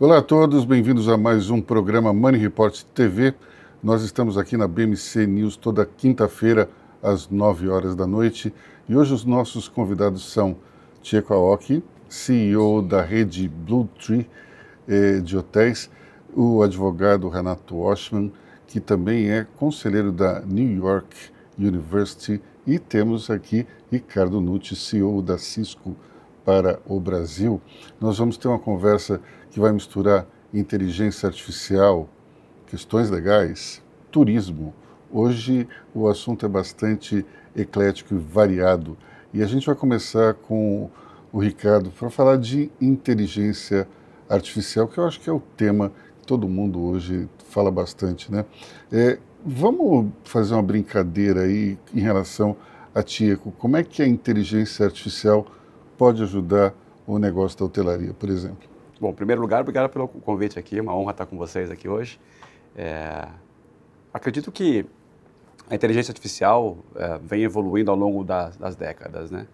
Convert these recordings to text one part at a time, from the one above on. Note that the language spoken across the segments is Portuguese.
Olá a todos, bem-vindos a mais um programa Money Report TV. Nós estamos aqui na BMC News toda quinta-feira às 9 horas da noite e hoje os nossos convidados são Chieko Aoki, CEO da rede Bluetree de hotéis, o advogado Renato Oshman, que também é conselheiro da New York University, e temos aqui Ricardo Nucci, CEO da Cisco para o Brasil. Nós vamos ter uma conversa que vai misturar inteligência artificial, questões legais, turismo. Hoje o assunto é bastante eclético e variado. E a gente vai começar com o Ricardo para falar de inteligência artificial, que eu acho que é o tema que todo mundo hoje fala bastante, né? Vamos fazer uma brincadeira aí em relação a Chieko. Como é que a inteligência artificial pode ajudar o negócio da hotelaria, por exemplo? Bom, em primeiro lugar, obrigado pelo convite aqui, é uma honra estar com vocês aqui hoje. Acredito que a inteligência artificial vem evoluindo ao longo das décadas, né?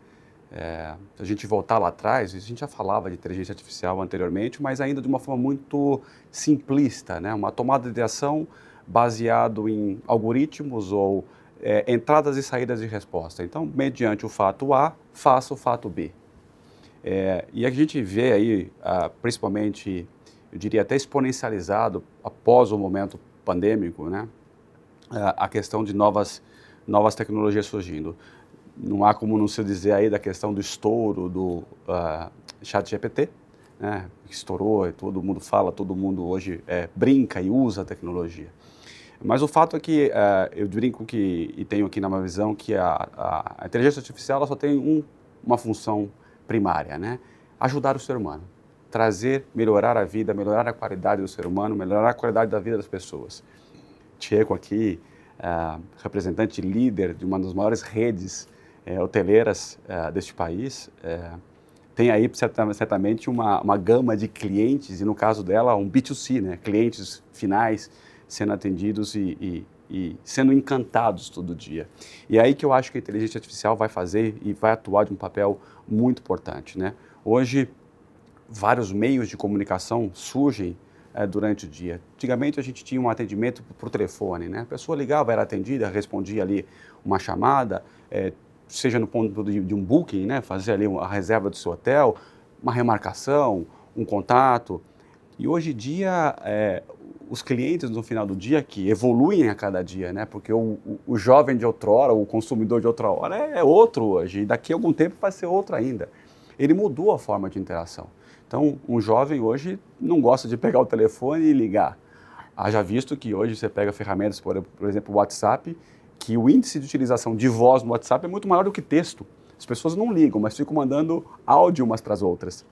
Se a gente voltar lá atrás, a gente já falava de inteligência artificial anteriormente, mas ainda de uma forma muito simplista, né? Uma tomada de ação baseado em algoritmos ou entradas e saídas de resposta. Então, mediante o fato A, faça o fato B. E a gente vê aí, principalmente, eu diria até exponencializado após o momento pandêmico, né, a questão de novas tecnologias surgindo. Não há como não se dizer aí da questão do estouro do ChatGPT, né, que estourou e todo mundo fala, todo mundo hoje brinca e usa a tecnologia. Mas o fato é que eu brinco e tenho aqui na minha visão que a inteligência artificial ela só tem uma função primária, né? Ajudar o ser humano, melhorar a vida, melhorar a qualidade do ser humano, melhorar a qualidade da vida das pessoas. Chieko aqui, representante líder de uma das maiores redes hoteleiras deste país, tem aí certamente uma gama de clientes, e no caso dela um B2C, né? Clientes finais sendo atendidos e sendo encantados todo dia. E é aí que eu acho que a inteligência artificial vai fazer e vai atuar de um papel muito importante, né? Hoje, vários meios de comunicação surgem durante o dia. Antigamente, a gente tinha um atendimento por telefone, né? A pessoa ligava, era atendida, respondia ali uma chamada, seja no ponto de um booking, né? Fazer ali a reserva do seu hotel, uma remarcação, um contato. E hoje em dia, os clientes no final do dia que evoluem a cada dia, né? Porque o jovem de outrora, o consumidor de outra hora é outro hoje, e daqui a algum tempo vai ser outro ainda. Ele mudou a forma de interação. Então, um jovem hoje não gosta de pegar o telefone e ligar. Haja visto que hoje você pega ferramentas, por exemplo, o WhatsApp, que o índice de utilização de voz no WhatsApp é muito maior do que texto. As pessoas não ligam, mas ficam mandando áudio umas para as outras.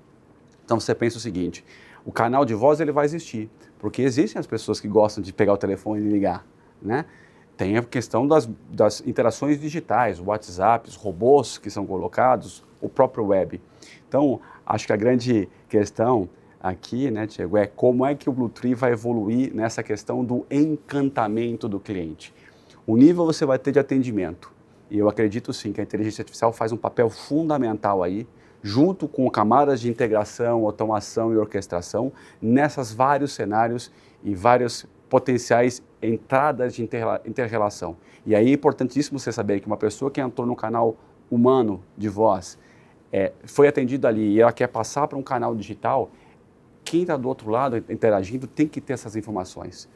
Então, você pensa o seguinte: o canal de voz ele vai existir, porque existem as pessoas que gostam de pegar o telefone e ligar, né? Tem a questão das interações digitais, o WhatsApp, os robôs que são colocados, o próprio web. Então, acho que a grande questão aqui, né, Chieko, é como é que o Bluetree vai evoluir nessa questão do encantamento do cliente. O nível você vai ter de atendimento, e eu acredito sim que a inteligência artificial faz um papel fundamental aí, junto com camadas de integração, automação e orquestração, nessas vários cenários e várias potenciais entradas de inter-relação. E aí é importantíssimo você saber que uma pessoa que entrou no canal humano de voz, foi atendida ali e ela quer passar para um canal digital, quem está do outro lado interagindo tem que ter essas informações.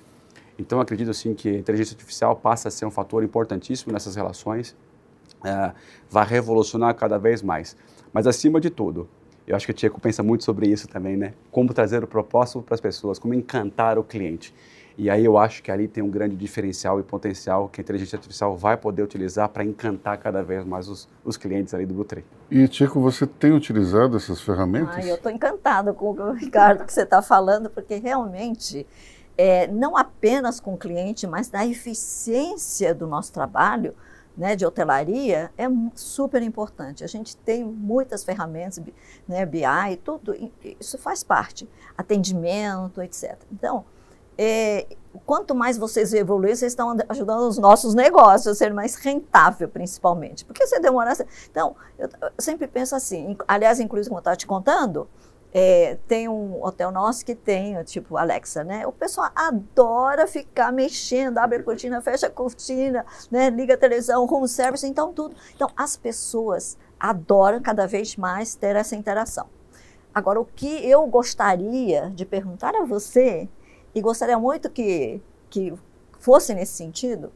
Então, eu acredito assim que a inteligência artificial passa a ser um fator importantíssimo nessas relações, vai revolucionar cada vez mais. Mas, acima de tudo, eu acho que o Chieko pensa muito sobre isso também, né? Como trazer o propósito para as pessoas, como encantar o cliente. E aí eu acho que ali tem um grande diferencial e potencial que a inteligência artificial vai poder utilizar para encantar cada vez mais os clientes ali do Bluetree. E, Chieko, você tem utilizado essas ferramentas? Eu estou encantada com o Ricardo que você está falando, porque realmente, não apenas com o cliente, mas da eficiência do nosso trabalho, né, de hotelaria, é super importante. A gente tem muitas ferramentas, né, BI, tudo, isso faz parte, atendimento, etc. Então, quanto mais vocês evoluírem, vocês estão ajudando os nossos negócios a ser mais rentável, principalmente. Porque você demora... Então, eu sempre penso assim, aliás, inclusive, como eu estava te contando, Tem um hotel nosso que tem, tipo Alexa, né? O pessoal adora ficar mexendo, abre a cortina, fecha a cortina, né? Liga a televisão, room service, então tudo. Então, as pessoas adoram cada vez mais ter essa interação. Agora, o que eu gostaria de perguntar a você, e gostaria muito que fosse nesse sentido,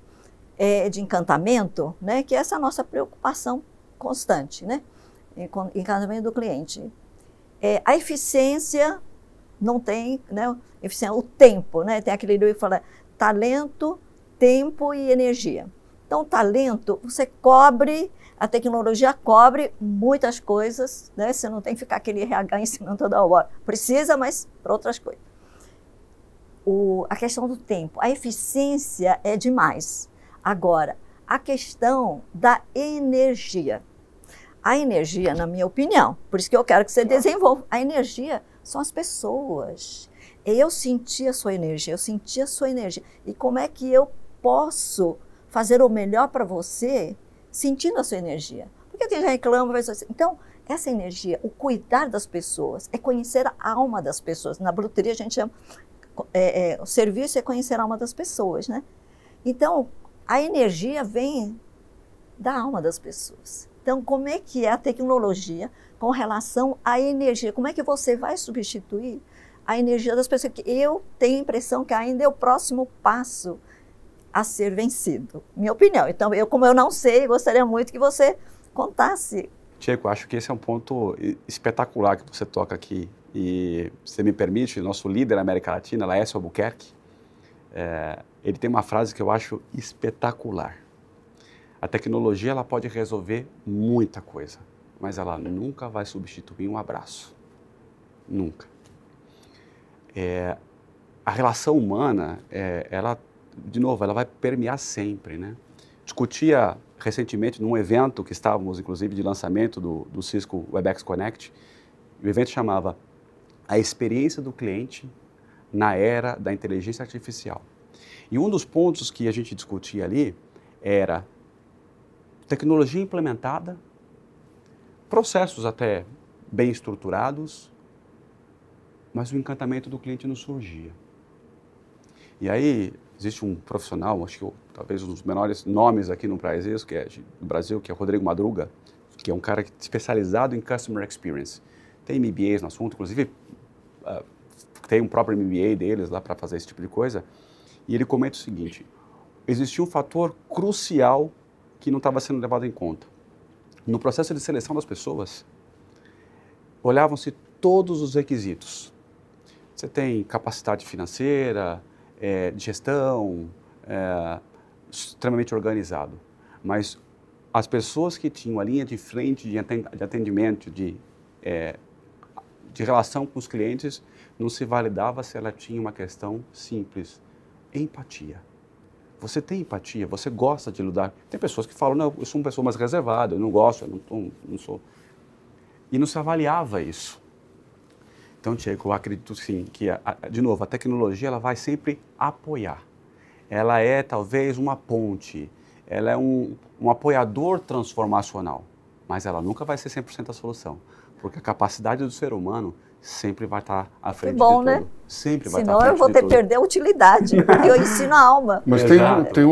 de encantamento, né? Que essa é a nossa preocupação constante, né? Encantamento do cliente. A eficiência não tem, né? Eficiência, o tempo, né? Tem aquele livro que fala talento, tempo e energia. Então, talento, você cobre, a tecnologia cobre muitas coisas, né? Você não tem que ficar aquele RH ensinando toda hora. Precisa, mas para outras coisas. A questão do tempo, a eficiência é demais. Agora, a questão da energia. A energia, na minha opinião, por isso que eu quero que você desenvolva, a energia são as pessoas. Eu senti a sua energia, eu senti a sua energia. E como é que eu posso fazer o melhor para você sentindo a sua energia? Porque tem gente que reclama, então, essa energia, o cuidar das pessoas, é conhecer a alma das pessoas. Na bruteria a gente chama, o serviço é conhecer a alma das pessoas, né? Então, a energia vem da alma das pessoas. Então, como é que é a tecnologia com relação à energia? Como é que você vai substituir a energia das pessoas? Que eu tenho a impressão que ainda é o próximo passo a ser vencido. Minha opinião. Então, como eu não sei, gostaria muito que você contasse. Tcheco, acho que esse é um ponto espetacular que você toca aqui. E, se você me permite, nosso líder na América Latina, Laércio Albuquerque, ele tem uma frase que eu acho espetacular. A tecnologia ela pode resolver muita coisa, mas ela nunca vai substituir um abraço. Nunca. A relação humana, ela, de novo, ela vai permear sempre, né? Discutia recentemente num evento que estávamos, inclusive, de lançamento do Cisco Webex Connect. O evento chamava A Experiência do Cliente na Era da Inteligência Artificial. E um dos pontos que a gente discutia ali era tecnologia implementada, processos até bem estruturados, mas o encantamento do cliente não surgia. E aí existe um profissional, acho que talvez um dos menores nomes aqui no Brasil, que é o Rodrigo Madruga, que é um cara especializado em Customer Experience. Tem MBAs no assunto, inclusive tem um próprio MBA deles lá para fazer esse tipo de coisa, e ele comenta o seguinte: existia um fator crucial que não estava sendo levado em conta. No processo de seleção das pessoas, olhavam-se todos os requisitos. Você tem capacidade financeira, de gestão, extremamente organizado. Mas as pessoas que tinham a linha de frente de atendimento, de relação com os clientes, não se validava se ela tinha uma questão simples: empatia. Você tem empatia? Você gosta de lidar? Tem pessoas que falam, não, eu sou uma pessoa mais reservada, eu não gosto, eu não sou. E não se avaliava isso. Então, Tcheco, eu acredito sim que, de novo, a tecnologia ela vai sempre apoiar. Ela é talvez uma ponte, ela é um apoiador transformacional, mas ela nunca vai ser 100% a solução, porque a capacidade do ser humano sempre vai estar à frente de tudo. Né? Sempre vai estar à frente de tudo. Senão eu vou perder a utilidade, porque eu ensino a alma. Mas tem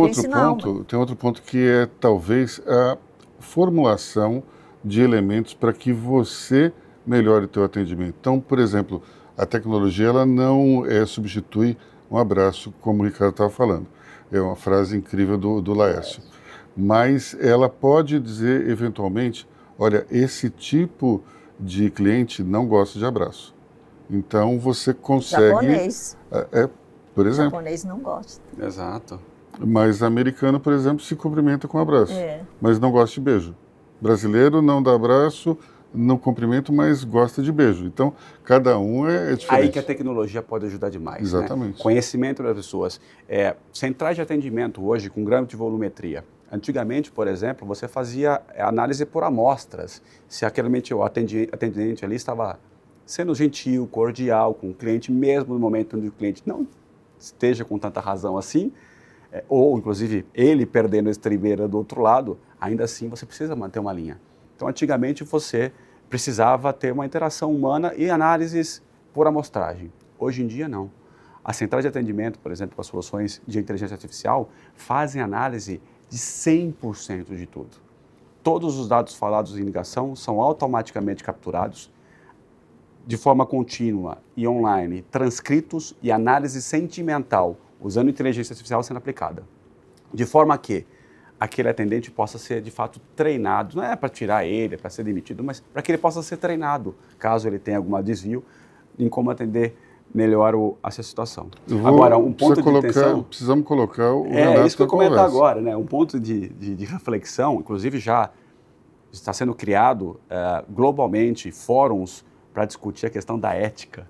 outro ponto que é talvez a formulação de elementos para que você melhore o teu atendimento. Então, por exemplo, a tecnologia ela não substitui um abraço, como o Ricardo estava falando. É uma frase incrível do Laércio. Mas ela pode dizer, eventualmente, olha, esse tipo de cliente não gosta de abraço. Então, você consegue... Japonês. Por exemplo. Japonês não gosta. Exato. Mas americano, por exemplo, se cumprimenta com abraço. Mas não gosta de beijo. Brasileiro não dá abraço, não cumprimento, mas gosta de beijo. Então, cada um é diferente. Aí que a tecnologia pode ajudar demais. Exatamente. Né? Conhecimento das pessoas. Centrais de atendimento hoje com grande volumetria. Antigamente, por exemplo, você fazia análise por amostras. Se o atendente ali estava sendo gentil, cordial com o cliente, mesmo no momento onde o cliente não esteja com tanta razão assim, ou inclusive ele perdendo a estribeira do outro lado, ainda assim você precisa manter uma linha. Então, antigamente você precisava ter uma interação humana e análises por amostragem. Hoje em dia, não. As centrais de atendimento, por exemplo, com as soluções de inteligência artificial, fazem análise de 100% de tudo. Todos os dados falados em ligação são automaticamente capturados de forma contínua e online, transcritos e análise sentimental, usando inteligência artificial sendo aplicada. De forma que aquele atendente possa ser, de fato, treinado. Não é para tirar ele, para ser demitido, mas para que ele possa ser treinado, caso ele tenha algum desvio, em como atender melhor essa situação. Agora, um ponto de atenção... Precisamos colocar o Renato isso que eu comentar agora, né? Um ponto de reflexão, inclusive já está sendo criado globalmente fóruns para discutir a questão da ética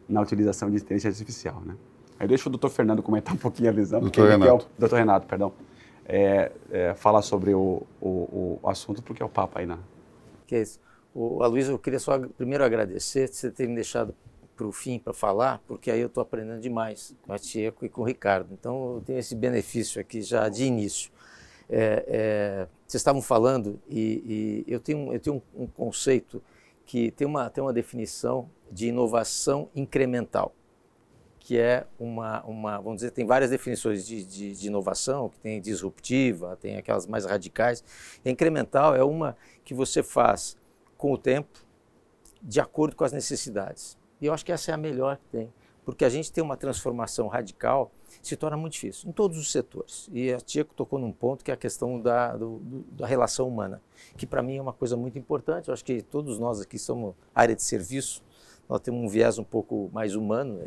na utilização de inteligência artificial, né? Aí deixa o doutor Fernando comentar um pouquinho a visão. Doutor Renato. Doutor Renato, perdão. Falar sobre o assunto, porque é o papo aí, né? Que é isso. Aloysio, eu queria só primeiro agradecer você ter me deixado para o fim para falar, porque aí eu estou aprendendo demais com a Tieco e com o Ricardo. Então, eu tenho esse benefício aqui já de início. Vocês estavam falando e eu tenho um conceito que tem uma definição de inovação incremental, que é vamos dizer, tem várias definições de inovação, que tem disruptiva, tem aquelas mais radicais. A incremental é uma que você faz com o tempo, de acordo com as necessidades. E eu acho que essa é a melhor que tem, porque a gente tem uma transformação radical, se torna muito difícil, em todos os setores. E a Tieco tocou num ponto que é a questão da relação humana, que para mim é uma coisa muito importante. Eu acho que todos nós aqui somos área de serviço, nós temos um viés um pouco mais humano,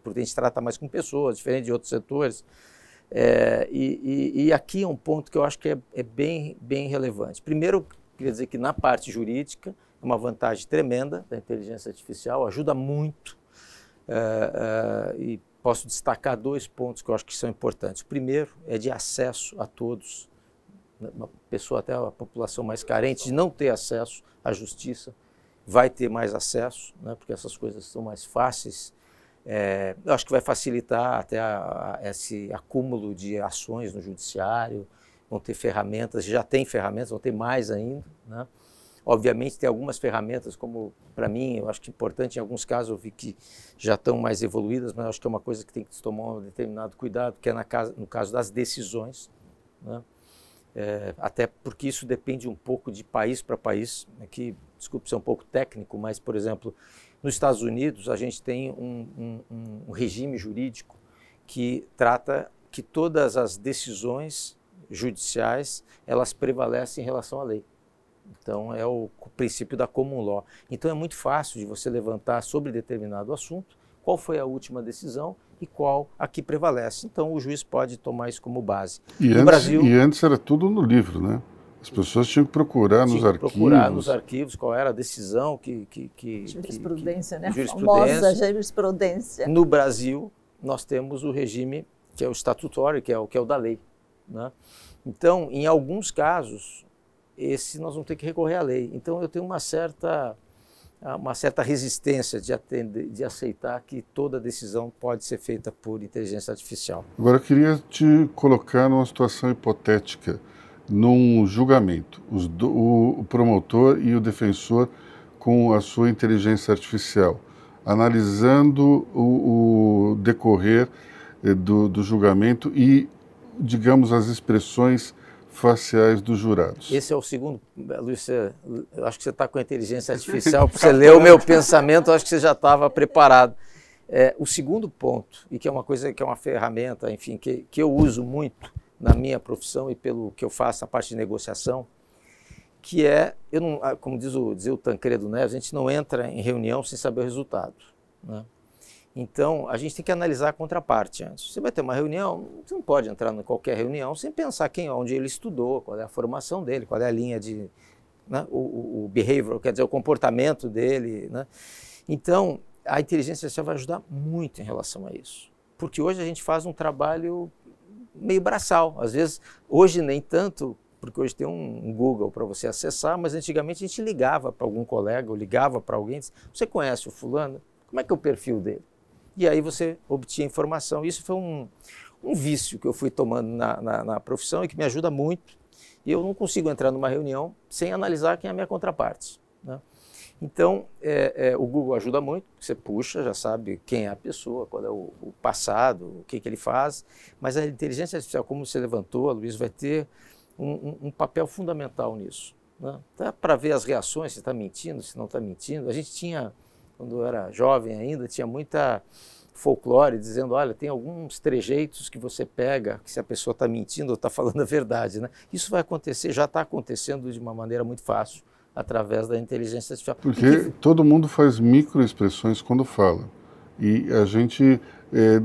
porque a gente trata mais com pessoas, diferente de outros setores. E aqui é um ponto que eu acho que é bem relevante. Primeiro, queria dizer que na parte jurídica, é uma vantagem tremenda da inteligência artificial, ajuda muito, e posso destacar 2 pontos que eu acho que são importantes. O primeiro é de acesso a todos, uma pessoa, até a população mais carente, de não ter acesso à justiça, vai ter mais acesso, né, porque essas coisas são mais fáceis. Eu acho que vai facilitar até esse acúmulo de ações no judiciário, vão ter ferramentas, já tem ferramentas, vão ter mais ainda, né? Obviamente tem algumas ferramentas, como para mim, eu acho que é importante, em alguns casos eu vi que já estão mais evoluídas, mas eu acho que é uma coisa que tem que se tomar um determinado cuidado, que é no caso das decisões, né? Até porque isso depende um pouco de país para país. Aqui, desculpe ser um pouco técnico, mas, por exemplo, nos Estados Unidos a gente tem um regime jurídico que trata que todas as decisões judiciais, elas prevalecem em relação à lei. Então, é o princípio da common law. Então, é muito fácil de você levantar sobre determinado assunto qual foi a última decisão e qual a que prevalece. Então, o juiz pode tomar isso como base. E antes era tudo no livro, né? As pessoas tinham que procurar nos arquivos. Procurar nos arquivos qual era a decisão jurisprudência, né? Jurisprudência. Famosa jurisprudência. No Brasil, nós temos o regime que é o estatutório, que é o da lei, né? Então, em alguns casos, nós vamos ter que recorrer à lei. Então, eu tenho uma certa resistência de aceitar que toda decisão pode ser feita por inteligência artificial. Agora, eu queria te colocar numa situação hipotética. Num julgamento, o promotor e o defensor com a sua inteligência artificial, analisando o decorrer do julgamento e, digamos, as expressões faciais dos jurados. Esse é o segundo, Luiz, eu acho que você está com a inteligência artificial, para você ler o meu pensamento, eu acho que você já estava preparado. O segundo ponto, e que é uma coisa, que é uma ferramenta, enfim, que eu uso muito na minha profissão e pelo que eu faço na parte de negociação, que como dizia o Tancredo Neves, a gente não entra em reunião sem saber o resultado, né? Então, a gente tem que analisar a contraparte antes. Você vai ter uma reunião, você não pode entrar em qualquer reunião sem pensar onde ele estudou, qual é a formação dele, qual é a linha de... né, o behavior, quer dizer, o comportamento dele, né? Então, a inteligência artificial vai ajudar muito em relação a isso. Porque hoje a gente faz um trabalho meio braçal. Às vezes, hoje nem tanto, porque hoje tem um Google para você acessar, mas antigamente a gente ligava para algum colega, ou ligava para alguém e disse, você conhece o fulano? Como é que é o perfil dele? E aí você obtinha informação. Isso foi um vício que eu fui tomando na profissão e que me ajuda muito. E eu não consigo entrar numa reunião sem analisar quem é a minha contraparte. né? Então, o Google ajuda muito, você puxa, já sabe quem é a pessoa, qual é o passado, o que ele faz, mas a inteligência artificial, como você levantou, a Luiz, vai ter um papel fundamental nisso, né? Até para ver as reações, se está mentindo, se não está mentindo. A gente tinha, quando eu era jovem ainda, tinha muita folclore dizendo, olha, tem alguns trejeitos que você pega, que se a pessoa está mentindo ou está falando a verdade, né? Isso vai acontecer, já está acontecendo de uma maneira muito fácil, através da inteligência artificial. Porque todo mundo faz microexpressões quando fala. E a gente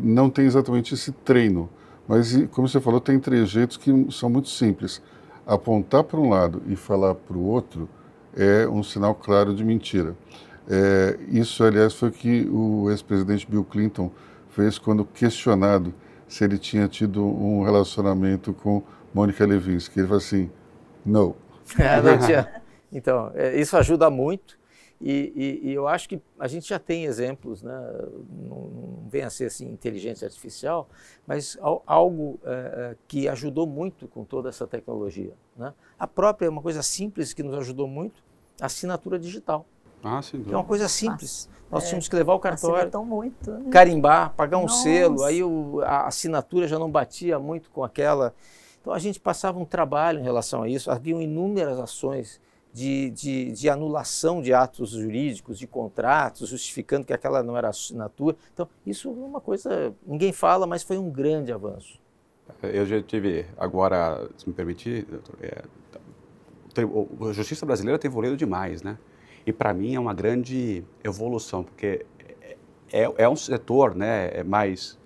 não tem exatamente esse treino. Mas, como você falou, tem trejeitos que são muito simples. Apontar para um lado e falar para o outro é um sinal claro de mentira. Isso, aliás, foi o que o ex-presidente Bill Clinton fez quando questionado se ele tinha tido um relacionamento com Mônica Lewinsky. Ele falou assim, no. Não tinha. Então, isso ajuda muito e eu acho que a gente já tem exemplos, né? Não vem a ser assim inteligência artificial, mas algo que ajudou muito com toda essa tecnologia, né? A própria, uma coisa simples que nos ajudou muito, a assinatura digital. Sim, é uma coisa simples. Nós tínhamos que levar o cartório, muito, né? carimbar, pagar um selo, aí a assinatura já não batia muito com aquela. Então a gente passava um trabalho em relação a isso, haviam inúmeras ações de anulação de atos jurídicos, de contratos, justificando que aquela não era assinatura. Então, isso é uma coisa, ninguém fala, mas foi um grande avanço. Eu já tive, agora, se me permitir, a justiça brasileira tem evoluído demais, né? E para mim é uma grande evolução, porque é um setor, né, mais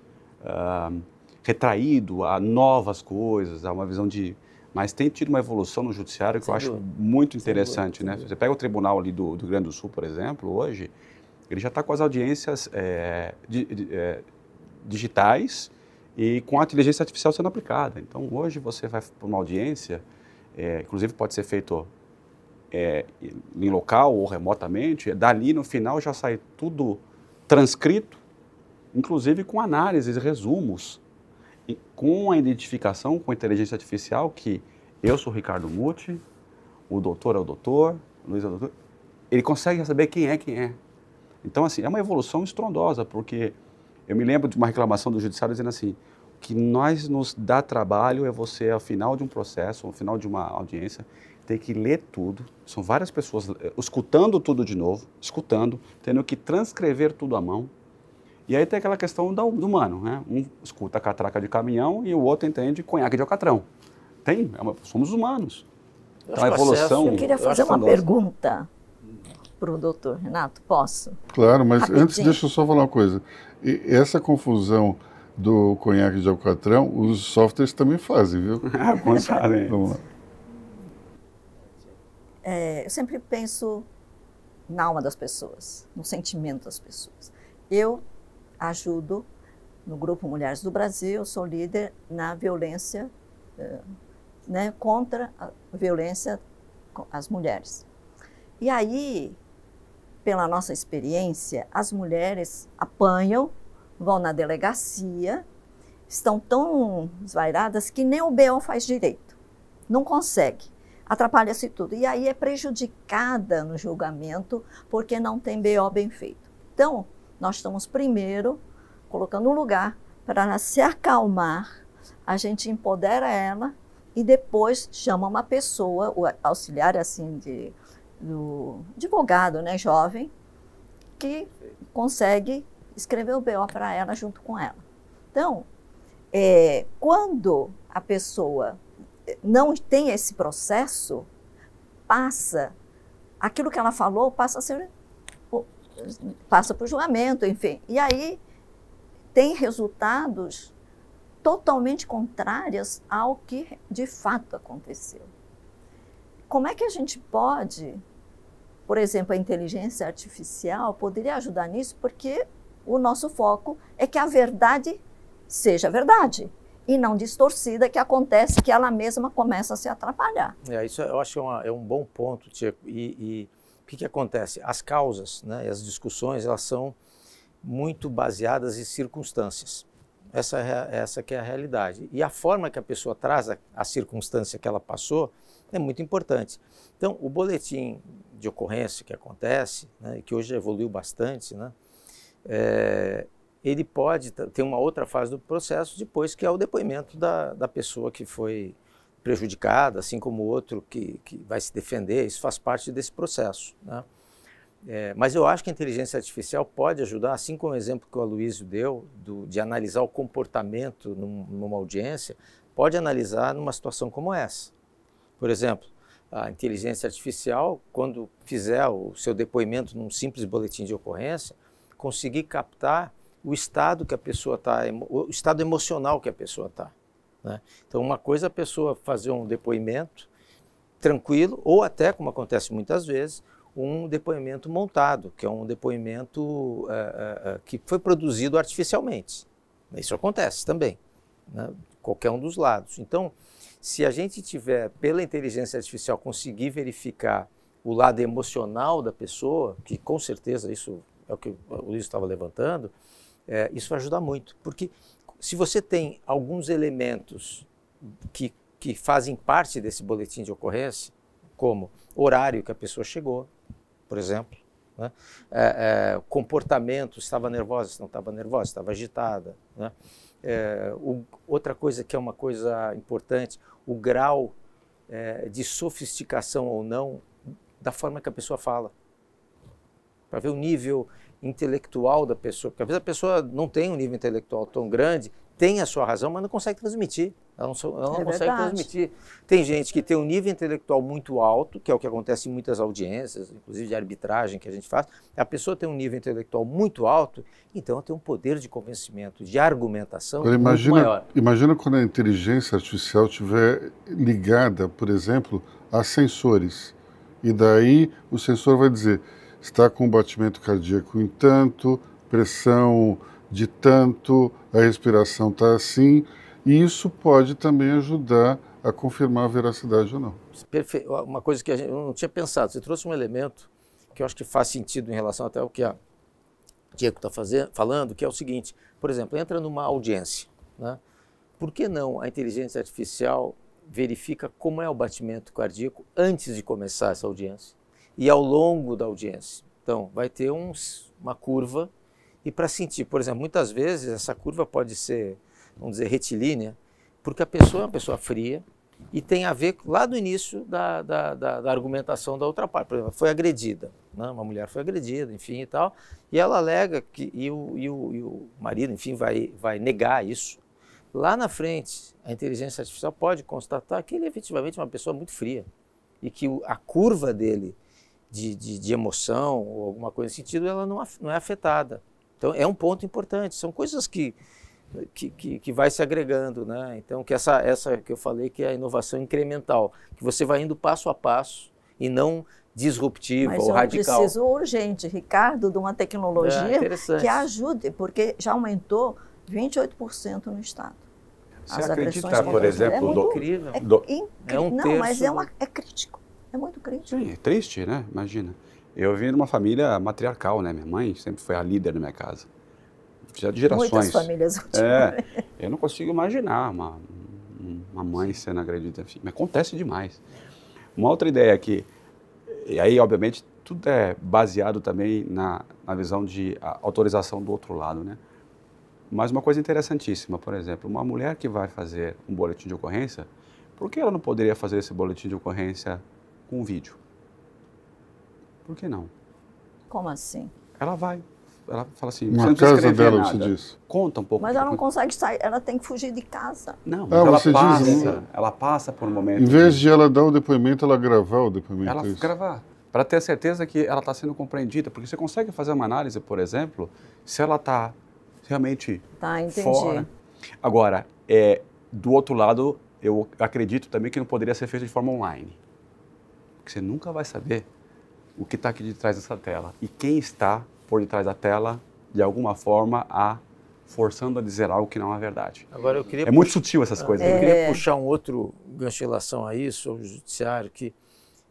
retraído a novas coisas, a uma visão de... Mas tem tido uma evolução no judiciário que eu acho muito interessante, né? Você pega o tribunal ali do Rio Grande do Sul, por exemplo, hoje, ele já está com as audiências digitais e com a inteligência artificial sendo aplicada. Então, hoje você vai para uma audiência, inclusive pode ser feito em local ou remotamente, dali no final já sai tudo transcrito, inclusive com análises, resumos, com a identificação com a inteligência artificial, que eu sou Ricardo Muti, o doutor é o doutor, o Luiz é o doutor, ele consegue saber quem é quem é. Então, assim, é uma evolução estrondosa, porque eu me lembro de uma reclamação do judiciário dizendo assim, que nos dá trabalho é você, ao final de um processo, ao final de uma audiência, ter que ler tudo, são várias pessoas escutando tudo de novo, tendo que transcrever tudo à mão. E aí tem aquela questão do humano, né? Um escuta a catraca de caminhão e o outro entende conhaque de alcatrão. Somos humanos. Então a evolução... Eu queria fazer uma pergunta para o doutor Renato, posso? Claro, mas rapidinho. Antes deixa eu só falar uma coisa. Essa confusão do conhaque de alcatrão, os softwares também fazem, viu? Vamos lá. Eu sempre penso na alma das pessoas, no sentimento das pessoas. Eu ajudo no Grupo Mulheres do Brasil, sou líder na violência, contra a violência às mulheres. E aí, pela nossa experiência, as mulheres apanham, vão na delegacia, estão tão desvairadas que nem o BO faz direito, não consegue, atrapalha-se tudo. E aí é prejudicada no julgamento porque não tem BO bem feito. Então, nós estamos primeiro colocando um lugar para ela se acalmar, a gente empodera ela e depois chama uma pessoa, o auxiliar assim do advogado, né, jovem, que consegue escrever o BO para ela junto com ela. Então, quando a pessoa não tem esse processo, aquilo que ela falou passa para o julgamento, enfim. E aí tem resultados totalmente contrários ao que de fato aconteceu. Como é que a gente pode, por exemplo, a inteligência artificial poderia ajudar nisso? Porque o nosso foco é que a verdade seja verdade e não distorcida, que acontece que ela mesma começa a se atrapalhar. Isso eu acho que é um bom ponto, Tcheco. E o que acontece? As causas, né, e as discussões, elas são muito baseadas em circunstâncias. Essa que é a realidade. E a forma que a pessoa traz a circunstância que ela passou é muito importante. Então, o boletim de ocorrência que acontece, né, e que hoje evoluiu bastante, né, ele pode ter uma outra fase do processo depois, que é o depoimento da pessoa que foi prejudicada, assim como o outro que vai se defender. Isso faz parte desse processo, né? Mas eu acho que a inteligência artificial pode ajudar, assim como o exemplo que o Aloysio deu, de analisar o comportamento numa audiência, pode analisar numa situação como essa. Por exemplo, a inteligência artificial, quando fizer o seu depoimento num simples boletim de ocorrência, conseguir captar o estado que a pessoa está, o estado emocional que a pessoa está, né? Então, uma coisa é a pessoa fazer um depoimento tranquilo, ou até, como acontece muitas vezes, um depoimento montado, que é um depoimento que foi produzido artificialmente. Isso acontece também, né? Qualquer um dos lados. Então, se a gente tiver, pela inteligência artificial, conseguir verificar o lado emocional da pessoa, que com certeza isso é o que o Luiz estava levantando, isso vai ajudar muito. Porque se você tem alguns elementos que fazem parte desse boletim de ocorrência, como horário que a pessoa chegou, por exemplo, né? Comportamento, estava nervosa, se não estava nervosa, estava agitada, né? Outra coisa que é uma coisa importante, o grau de sofisticação ou não da forma que a pessoa fala, para ver o nível intelectual da pessoa, porque às vezes a pessoa não tem um nível intelectual tão grande, tem a sua razão, mas não consegue transmitir. Ela não consegue transmitir. Tem gente que tem um nível intelectual muito alto, que é o que acontece em muitas audiências, inclusive de arbitragem que a gente faz. A pessoa tem um nível intelectual muito alto, então ela tem um poder de convencimento, de argumentação muito maior. Imagina quando a inteligência artificial estiver ligada, por exemplo, a sensores. E daí o sensor vai dizer, está com batimento cardíaco em tanto, pressão de tanto, a respiração está assim, e isso pode também ajudar a confirmar a veracidade ou não. Perfeito. Uma coisa que eu não tinha pensado, você trouxe um elemento que eu acho que faz sentido em relação até ao que a Diego está falando, que é o seguinte, por exemplo, entra numa audiência, né? Por que não a inteligência artificial verifica como é o batimento cardíaco antes de começar essa audiência e ao longo da audiência? Então, vai ter uma curva. E para sentir, por exemplo, muitas vezes essa curva pode ser, vamos dizer, retilínea, porque a pessoa é uma pessoa fria e tem a ver lá do início da argumentação da outra parte. Por exemplo, foi agredida, né? Uma mulher foi agredida, enfim e tal, e ela alega que, e o marido, enfim, vai negar isso. Lá na frente, a inteligência artificial pode constatar que ele é efetivamente uma pessoa muito fria e que a curva dele de emoção ou alguma coisa nesse sentido, ela não é afetada. Então, é um ponto importante, são coisas que vai se agregando, né? Então, que essa que eu falei, que é a inovação incremental, que você vai indo passo a passo e não disruptiva ou radical. Mas eu preciso urgente, Ricardo, de uma tecnologia que ajude, porque já aumentou 28% no estado. Você acredita, por exemplo, incrível. Não, mas é crítico, é muito crítico. Sim, é triste, né? Imagina. Eu vim de uma família matriarcal, né? Minha mãe sempre foi a líder da minha casa. Já de gerações. Muitas famílias ultimamente. Eu não consigo imaginar uma mãe sendo agredida. Enfim, mas acontece demais. Uma outra ideia aqui, e aí, obviamente, tudo é baseado também na visão de autorização do outro lado, né? Mas uma coisa interessantíssima, por exemplo, uma mulher que vai fazer um boletim de ocorrência, por que ela não poderia fazer esse boletim de ocorrência com um vídeo? Por que não? Como assim? Ela fala assim, uma você não precisa casa dela, nada. você diz. Conta um pouco. Mas ela não consegue sair, ela tem que fugir de casa. Não, mas né? ela passa por um momento. Em vez de ela dar o depoimento, ela gravar o depoimento. Ela gravar, para ter certeza que ela está sendo compreendida, porque você consegue fazer uma análise, por exemplo, se ela está realmente fora. Agora, do outro lado, eu acredito também que não poderia ser feito de forma online. Porque você nunca vai saber o que está aqui de trás dessa tela. E quem está por detrás da tela, de alguma forma, forçando a dizer algo que não é verdade. Agora, eu queria muito sutil essas coisas. Eu queria puxar um outro gancho em relação a isso, ao judiciário, que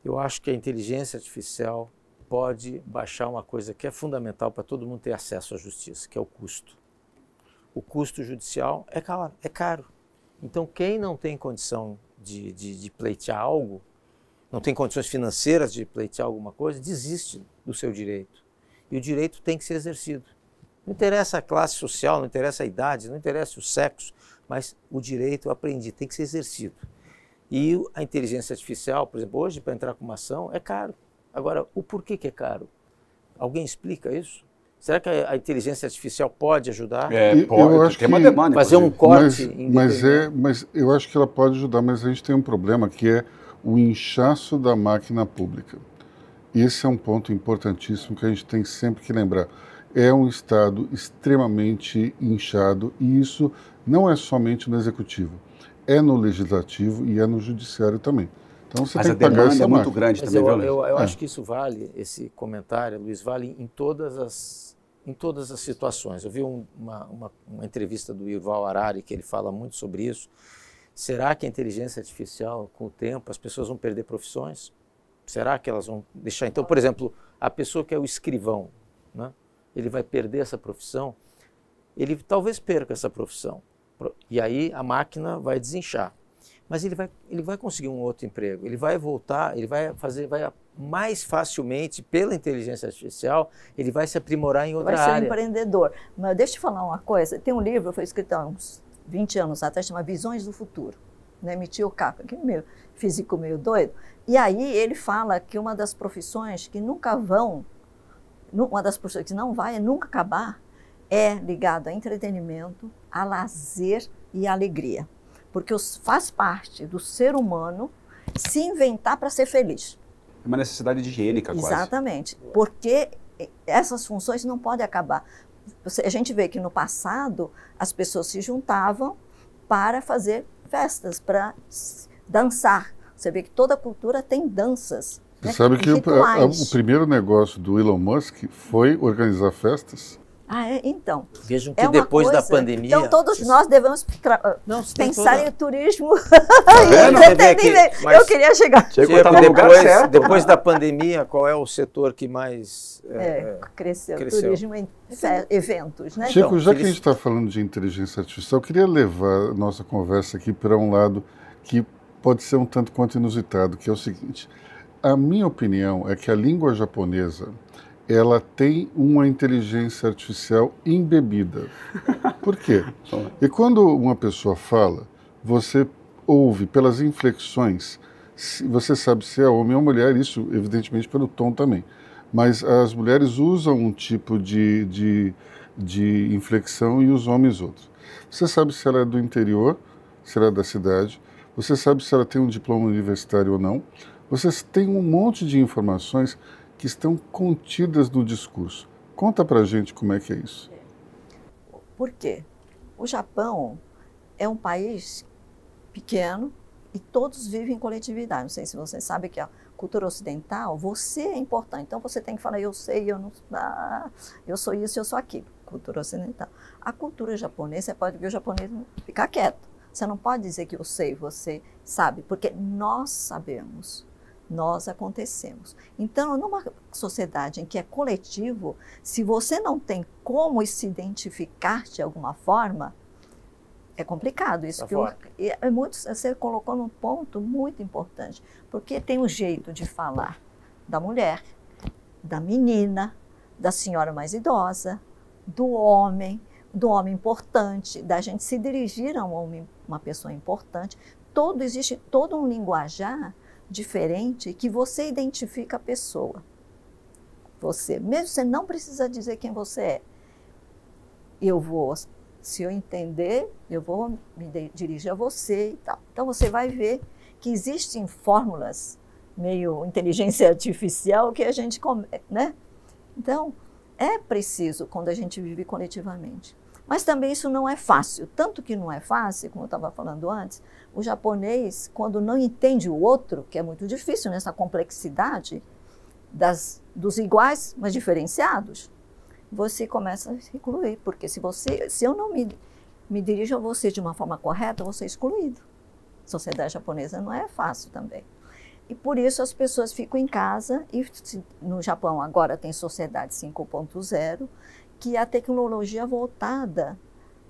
eu acho que a inteligência artificial pode baixar uma coisa que é fundamental para todo mundo ter acesso à justiça, que é o custo. O custo judicial é caro. Então, quem não tem condição de pleitear algo, não tem condições financeiras de pleitear alguma coisa, desiste do seu direito. E o direito tem que ser exercido. Não interessa a classe social, não interessa a idade, não interessa o sexo, mas o direito, eu aprendi, tem que ser exercido. E a inteligência artificial, por exemplo, hoje, para entrar com uma ação, é caro. Agora, o porquê que é caro? Alguém explica isso? Será que a inteligência artificial pode ajudar? Pode, eu acho tem uma demanda. Fazer um corte mas eu acho que ela pode ajudar, mas a gente tem um problema que é o inchaço da máquina pública. Esse é um ponto importantíssimo que a gente tem sempre que lembrar. É um Estado extremamente inchado e isso não é somente no Executivo, é no Legislativo e é no Judiciário também. Então você tem que pagar essa máquina. Mas a demanda é muito grande também, viu? Eu acho que isso vale, esse comentário, Luiz, vale em todas as situações. Eu vi uma entrevista do Yuval Harari que ele fala muito sobre isso. Será que a inteligência artificial, com o tempo, as pessoas vão perder profissões? Será que elas vão deixar? Então, por exemplo, a pessoa que é o escrivão, né? Ele vai perder essa profissão? Ele talvez perca essa profissão. E aí a máquina vai desinchar. Mas ele vai conseguir um outro emprego. Ele vai voltar, ele vai mais facilmente, pela inteligência artificial, ele vai se aprimorar em outra área. Vai ser empreendedor. Mas deixa eu te falar uma coisa. Tem um livro, foi escrito há uns 20 anos atrás, chama Visões do Futuro, né? Michio Kaku, que é meio físico meio doido. E aí ele fala que uma das profissões que nunca vão, uma das profissões que não vai nunca acabar, é ligada a entretenimento, a lazer e a alegria. Porque faz parte do ser humano se inventar para ser feliz. É uma necessidade higiênica, quase. Exatamente. Porque essas funções não podem acabar. A gente vê que no passado as pessoas se juntavam para fazer festas, para dançar. Você vê que toda cultura tem danças. Você né? sabe que o primeiro negócio do Elon Musk foi organizar festas? Então. Vejam que depois da pandemia... Então, todos nós devemos pensar em turismo e entretenimento. Eu queria chegar. Depois da pandemia, qual é o setor que mais cresceu? Turismo em eventos, né? Chico, já que a gente está falando de inteligência artificial, eu queria levar a nossa conversa aqui para um lado que pode ser um tanto quanto inusitado, que é o seguinte. A minha opinião é que a língua japonesa ela tem uma inteligência artificial embebida. Por quê? E quando uma pessoa fala, você ouve pelas inflexões, você sabe se é homem ou mulher, isso evidentemente pelo tom também. Mas as mulheres usam um tipo de inflexão e os homens outro. Você sabe se ela é do interior, se ela é da cidade, você sabe se ela tem um diploma universitário ou não. Você tem um monte de informações que estão contidas no discurso. Conta pra gente como é que é isso. Por quê? O Japão é um país pequeno e todos vivem em coletividade. Não sei se você sabe que a cultura ocidental, você é importante. Então você tem que falar, eu sei, eu não, eu sou isso, eu sou aquilo. Cultura ocidental. A cultura japonesa, você pode ver o japonês ficar quieto. Você não pode dizer que eu sei, você sabe, porque nós sabemos. Nós acontecemos. Então, numa sociedade em que é coletivo, se você não tem como se identificar de alguma forma, é complicado. Isso você colocou num ponto muito importante, porque tem o jeito de falar da mulher, da menina, da senhora mais idosa, do homem importante, da gente se dirigir a um homem, uma pessoa importante. Existe todo um linguajar diferente que você identifica a pessoa. Mesmo você não precisa dizer quem você é. Se eu entender, eu vou me dirigir a você e tal. Então você vai ver que existem fórmulas meio inteligência artificial que a gente, né? Então, é preciso quando a gente vive coletivamente. Mas também isso não é fácil. Tanto que não é fácil, como eu estava falando antes, o japonês, quando não entende o outro, que é muito difícil nessa complexidade dos iguais, mas diferenciados, você começa a excluir. Porque se eu não me dirijo a você de uma forma correta, eu vou ser excluído. A sociedade japonesa não é fácil também. E por isso as pessoas ficam em casa, e no Japão agora tem sociedade 5.0, que é a tecnologia voltada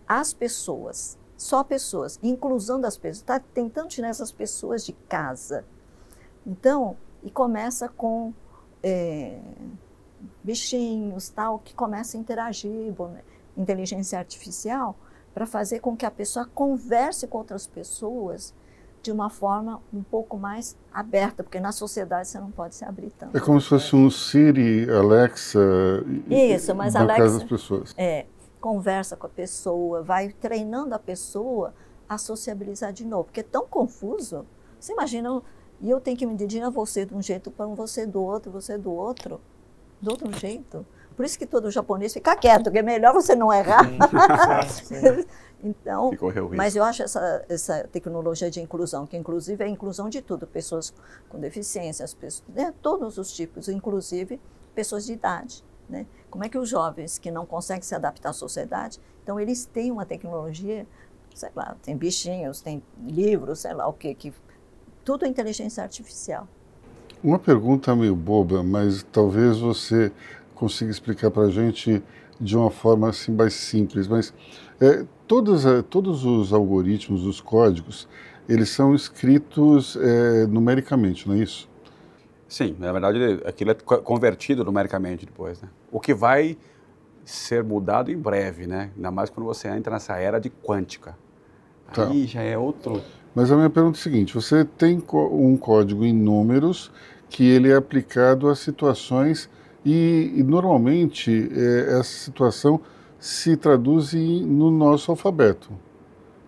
às pessoas, só pessoas, inclusão das pessoas, está tentando tirar essas pessoas de casa, Então, e começa com bichinhos, tal, que começam a interagir, inteligência artificial, para fazer com que a pessoa converse com outras pessoas de uma forma um pouco mais aberta, porque na sociedade você não pode se abrir tanto. É como se fosse um Siri, Alexa, isso, mas na Alexa, casa das pessoas. Conversa com a pessoa, vai treinando a pessoa a sociabilizar de novo, porque é tão confuso. Você imagina, e eu tenho que me dirigir a você de um jeito, para você do outro jeito. Por isso que todo japonês fica quieto, porque é melhor você não errar. Sim. Então, mas eu acho essa tecnologia de inclusão, que inclusive é a inclusão de tudo, pessoas com deficiências, todos os tipos, inclusive pessoas de idade. Né? Como é que os jovens que não conseguem se adaptar à sociedade, então eles têm uma tecnologia, sei lá, tem bichinhos, tem livros, sei lá o quê, que tudo é inteligência artificial. Uma pergunta meio boba, mas talvez você consiga explicar para a gente de uma forma assim mais simples, mas todos os algoritmos, os códigos, eles são escritos numericamente, não é isso? Sim, na verdade aquilo é convertido numericamente depois, né? O que vai ser mudado em breve, né? Ainda mais quando você entra nessa era de quântica. Tá. Aí já é outro... Mas a minha pergunta é a seguinte, você tem um código em números que ele é aplicado a situações e normalmente essa situação se traduz no nosso alfabeto.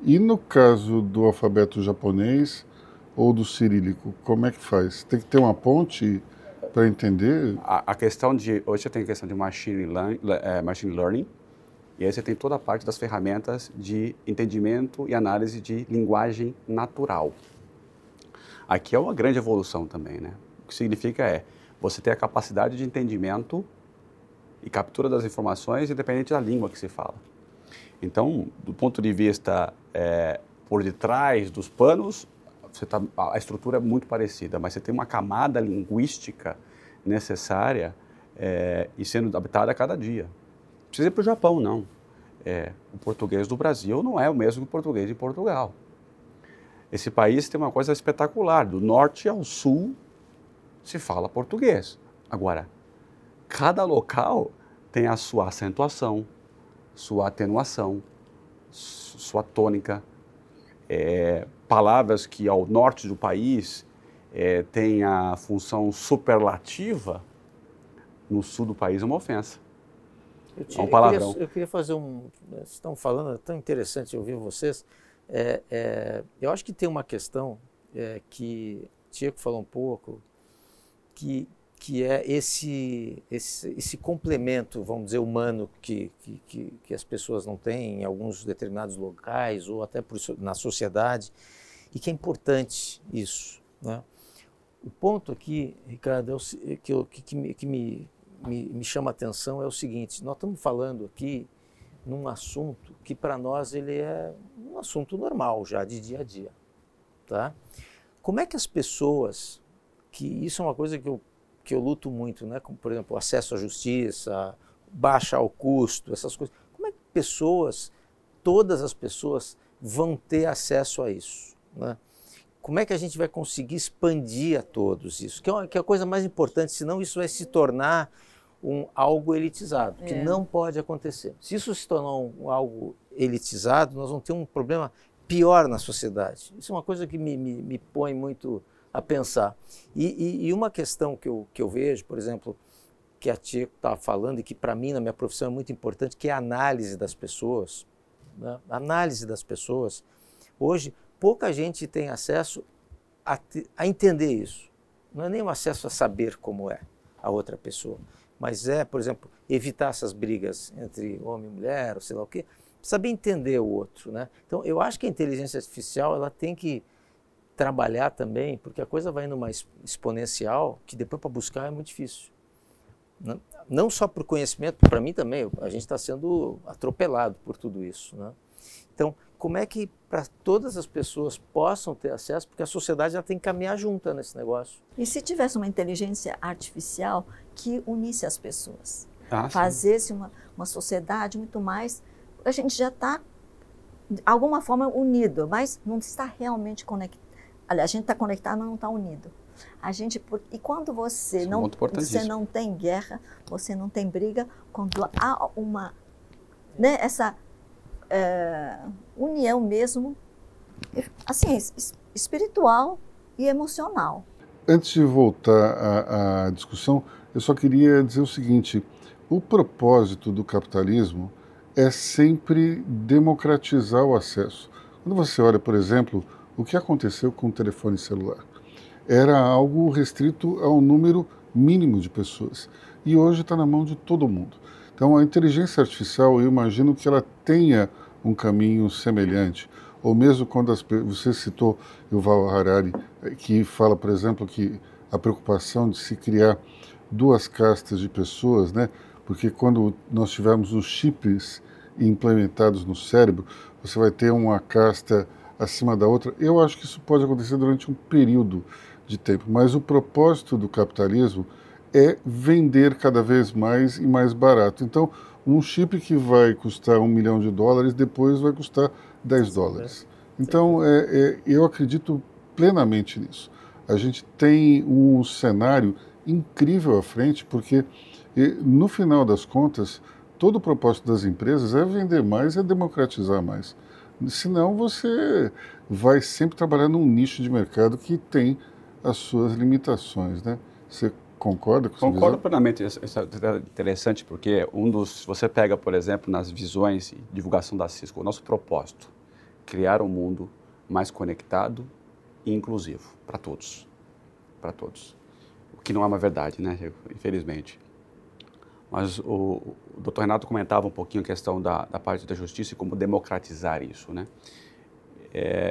E no caso do alfabeto japonês ou do cirílico, como é que faz? Tem que ter uma ponte para entender? A questão de... Hoje você tem a questão de machine learning, e aí você tem toda a parte das ferramentas de entendimento e análise de linguagem natural. Aqui é uma grande evolução também, né? O que significa você ter a capacidade de entendimento e captura das informações independente da língua que se fala. Então, do ponto de vista por detrás dos panos, a estrutura é muito parecida, mas você tem uma camada linguística necessária e sendo adaptada a cada dia. Não precisa ir para o Japão, não. O português do Brasil não é o mesmo que o português de Portugal. Esse país tem uma coisa espetacular, do norte ao sul se fala português. Agora, cada local tem a sua acentuação, sua atenuação, sua tônica. Palavras que ao norte do país têm a função superlativa, no sul do país é uma ofensa. É um palavrão. Eu queria fazer vocês estão falando, é tão interessante ouvir vocês. Eu acho que tem uma questão que o Tiago falou um pouco, que é esse complemento, vamos dizer, humano que as pessoas não têm em alguns determinados locais ou até na sociedade, e que é importante isso, né? O ponto aqui, Ricardo, que me chama a atenção é o seguinte: nós estamos falando aqui num assunto que para nós ele é um assunto normal já, de dia a dia, tá? Como é que as pessoas, que isso é uma coisa que eu luto muito, né? Como, por exemplo, acesso à justiça, baixar o custo, essas coisas. Como é que todas as pessoas vão ter acesso a isso, né? Como é que a gente vai conseguir expandir a todos isso? Que é a coisa mais importante, senão isso vai se tornar algo elitizado, que não pode acontecer. Se isso se tornar algo elitizado, nós vamos ter um problema pior na sociedade. Isso é uma coisa que me põe muito a pensar. E uma questão que eu vejo, por exemplo, que a Tia estava falando e que para mim, na minha profissão, é muito importante, que é a análise das pessoas, né? A análise das pessoas. Hoje, pouca gente tem acesso a entender isso. Não é nem o acesso a saber como é a outra pessoa, mas por exemplo, evitar essas brigas entre homem e mulher, ou sei lá o quê, saber entender o outro, né? Então, eu acho que a inteligência artificial ela tem que trabalhar também, porque a coisa vai indo mais exponencial, que depois para buscar é muito difícil. Não só por conhecimento, para mim também, a gente está sendo atropelado por tudo isso, né? Então, como é que para todas as pessoas possam ter acesso, porque a sociedade já tem que caminhar junta nesse negócio. E se tivesse uma inteligência artificial que unisse as pessoas, fazesse uma sociedade muito mais... A gente já está, de alguma forma, unido, mas não está realmente conectado. Aliás, a gente está conectado, mas não está unido. E quando você Isso é um ponto importantíssimo. não tem guerra, você não tem briga, quando há uma, né, essa união mesmo, assim, espiritual e emocional. Antes de voltar à discussão, eu só queria dizer o seguinte: o propósito do capitalismo é sempre democratizar o acesso. Quando você olha, por exemplo, o que aconteceu com o telefone celular, era algo restrito a um número mínimo de pessoas e hoje está na mão de todo mundo. Então, a inteligência artificial, eu imagino que ela tenha um caminho semelhante. Ou mesmo quando você citou Yuval Harari, que fala, por exemplo, que a preocupação de se criar duas castas de pessoas, né? Porque quando nós tivermos os chips implementados no cérebro, você vai ter uma casta acima da outra. Eu acho que isso pode acontecer durante um período de tempo, mas o propósito do capitalismo é vender cada vez mais e mais barato. Então, um chip que vai custar $1 milhão, depois vai custar $10. Então, eu acredito plenamente nisso. A gente tem um cenário incrível à frente, porque no final das contas, todo o propósito das empresas é vender mais, é democratizar mais. Senão você vai sempre trabalhar num nicho de mercado que tem as suas limitações, né? Você concorda com isso? Concordo plenamente. Isso é interessante porque você pega, por exemplo, nas visões e divulgação da Cisco, o nosso propósito, criar um mundo mais conectado e inclusivo para todos. Para todos. O que não é uma verdade, né? Infelizmente. Mas o Dr. Renato comentava um pouquinho a questão da parte da justiça e como democratizar isso, né?